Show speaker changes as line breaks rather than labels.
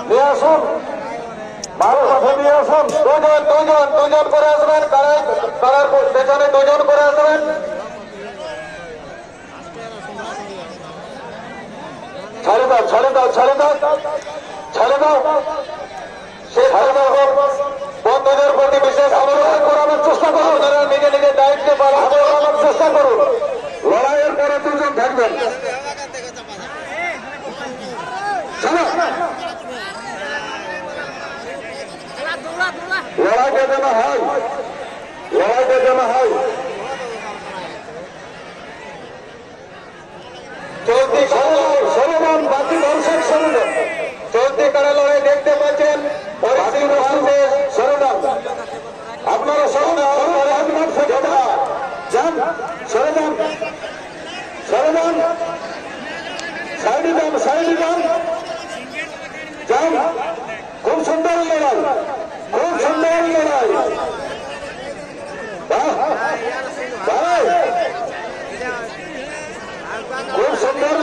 নিয়ে আসুন, মালের মাঠে নিয়ে আসুন। দুজন করে আসবেন, কারার পেছনে দুজন করে আসবেন। ছেড়ে দাও, ছেড়ে দাও, ছেড়ে দাও, ছেড়ে দাও, সে ছেড়ে দাও। বন্ধুদের প্রতি বিশেষ অনুরোধ করানোর চেষ্টা করুন, তারা নিজে নিজে দায়িত্বে পালন করানোর চেষ্টা করুন। লড়াইয়ের পরে দুজন থাকবেন। লড়াইটা যেন হয়, লড়াইটা যেন হয়। চলতি সরমান বাকি দর্শক সরমান চলতি কারা লড়াই দেখতে পাচ্ছেন। সরদার আপনারা যান, সরে যান, সরে যান, সাইডে যান, সাইডে যান, যান। খুব সুন্দর লড়াই, খুব সুন্দর লড়াই। খুব সুন্দর